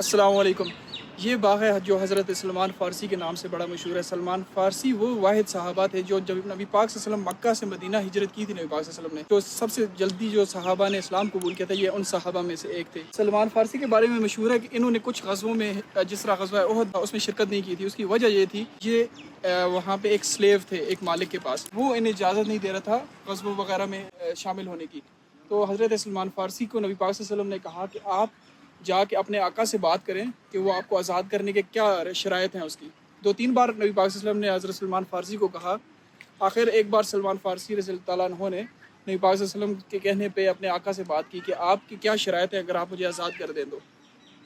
अस्सलाम वालेकुम। ये बाग़ है जो हज़रत सलमान फ़ारसी के नाम से बड़ा मशहूर है। सलमान फ़ारसी वो वाहिद सहाबा थे जो जब नबी पाक सल्लल्लाहु अलैहि वसल्लम मक्का से मदीना हिजरत की थी नबी पाक सल्लल्लाहु अलैहि वसल्लम ने, तो सबसे जल्दी जो सहाबा ने इस्लाम कबूल किया था, ये उन सहाबा में से एक थे। सलमान फ़ारसी के बारे में मशहूर है कि इन्होंने कुछ ग़ज़वों में, जिस तरह ग़ज़वा उहद था, उसमें शिरकत नहीं की थी। उसकी वजह ये थी, ये वहाँ पे एक स्लेव थे एक मालिक के पास, वो इन्हें इजाज़त नहीं दे रहा था ग़ज़वों वग़ैरह में शामिल होने की। तो हज़रत सलमान फ़ारसी को नबी पाक सल्लल्लाहु अलैहि वसल्लम ने कहा कि आप जाके अपने आका से बात करें कि वो आपको आज़ाद करने के क्या शराइत हैं उसकी। 2-3 बार नबी पाक सल्लल्लाहु अलैहि वसल्लम ने हज़रत सलमान फ़ारसी को कहा। आखिर एक बार सलमान फ़ारसी रज़ियल्लाहु ताला अन्हु ने नबी पाक सल्लल्लाहु अलैहि वसल्लम के कहने पे अपने आका से बात की कि आपकी क्या शराइत है, अगर आप मुझे आज़ाद कर दें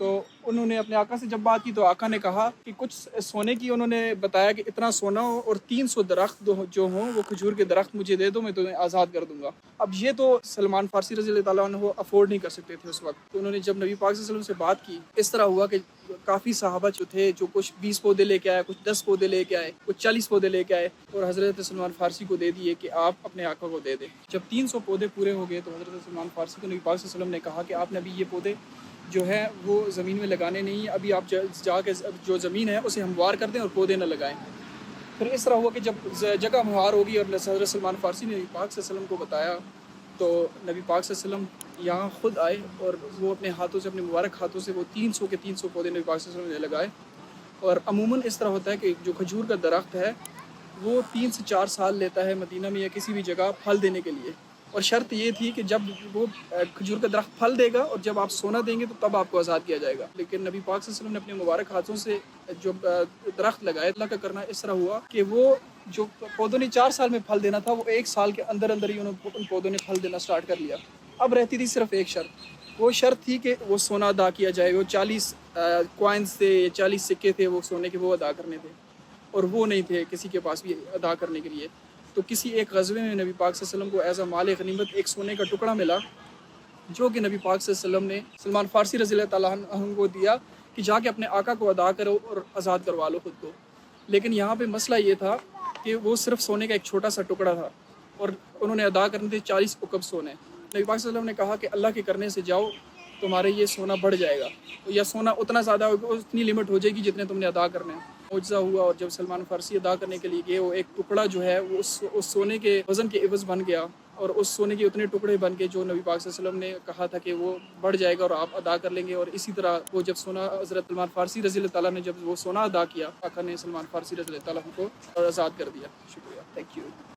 तो उन्होंने अपने आका से जब बात की तो आका ने कहा कि कुछ सोने की, उन्होंने बताया कि इतना सोना हो और 300 दरख्त जो हों वो खजूर के दरख्त मुझे दे दो, मैं तुम्हें आज़ाद कर दूंगा। अब ये तो सलमान फ़ारसी रज़ियल्लाहु ताला अन्हु अफोर्ड नहीं कर सकते थे उस वक्त। तो उन्होंने जब नबी पाक सल्लल्लाहु अलैहि वसल्लम से बात की, इस तरह हुआ कि काफ़ी सहाबा जो थे, जो कुछ 20 पौधे लेके आए, कुछ 10 पौधे लेके आए, कुछ 40 पौधे लेके आए और हज़रत सलमान फ़ारसी को दे दिए कि आप अपने आका को दे दें। जब 300 पौधे पूरे हो गए तो हज़रत सलमान फ़ारसी को नबी पाक सल्लल्लाहु अलैहि वसल्लम ने कहा कि आपने अभी ये पौधे जो है वो ज़मीन में लगाने नहीं, अभी आप जाके जो ज़मीन है उसे हमवार कर दें और पौधे न लगाएं। फिर इस तरह हुआ कि जब जगह हमवार होगी और हज़रत सलमान फ़ारसी ने नबी पाक सल्लल्लाहु अलैहि वसल्लम को बताया, तो नबी पाक सल्लल्लाहु अलैहि वसल्लम यहाँ ख़ुद आए और वो अपने हाथों से, अपने मुबारक हाथों से वो 300 के 300 पौधे नबी पाक सल्लल्लाहु अलैहि वसल्लम ने लगाए। और अमूमन इस तरह होता है कि जो खजूर का दरख्त है वो 3 से 4 साल लेता है मदीना में या किसी भी जगह फल देने के लिए। और शर्त ये थी कि जब वो खजूर का दरख्त फल देगा और जब आप सोना देंगे तो तब आपको आज़ाद किया जाएगा। लेकिन नबी पाक सल्लल्लाहु अलैहि वसल्लम ने अपने मुबारक हाथों से जो दरख्त लगाए, अल्लाह का करना इस तरह हुआ कि वो जो पौधों ने 4 साल में फल देना था, वो 1 साल के अंदर अंदर ही उन पौधों ने फल देना स्टार्ट कर लिया। अब रहती थी सिर्फ एक शर्त, वो शर्त थी कि वो सोना अदा किया जाए। वो 40 कॉइन्स थे, 40 सिक्के थे वो सोने के, वो अदा करने थे और वो नहीं थे किसी के पास भी अदा करने के लिए। तो किसी एक ग़ज़वे में नबी पाक सल्लल्लाहु अलैहि वसल्लम को एज़ अ माल गनीमत एक सोने का टुकड़ा मिला, जो कि नबी पाक सल्लल्लाहु अलैहि वसल्लम ने सलमान फ़ारसी रज़ियल्लाहु ताला अन्हु को दिया कि जाके अपने आका को अदा करो और आज़ाद करवा लो खुद को। लेकिन यहाँ पे मसला ये था कि वो सिर्फ सोने का एक छोटा सा टुकड़ा था और उन्होंने अदा करने थे 40 उकब सोने। नबी पाक सल्लल्लाहु अलैहि वसल्लम ने कहा कि अल्लाह के करने से जाओ, तुम्हारे ये सोना बढ़ जाएगा, या सोना उतना ज़्यादा होगा, उतनी लिमिट हो जाएगी जितने तुमने अदा करने हैं। मुआज़ा हुआ और जब सलमान फ़ारसी अदा करने के लिए गए, वो एक टुकड़ा जो है वो उस सोने के वज़न के एवज़ बन गया और उस सोने के उतने टुकड़े बन गए जो नबी पाक सल्लल्लाहु अलैहि वसल्लम ने कहा था कि वो बढ़ जाएगा और आप अदा कर लेंगे। और इसी तरह वो जब सोना हज़रत सलमान फ़ारसी रज़ियल्लाहु ताला ने जब वो सोना अदा किया, आका ने सलमान फ़ारसी रज़ियल्लाहु ताला को आज़ाद कर दिया। शुक्रिया, थैंक यू।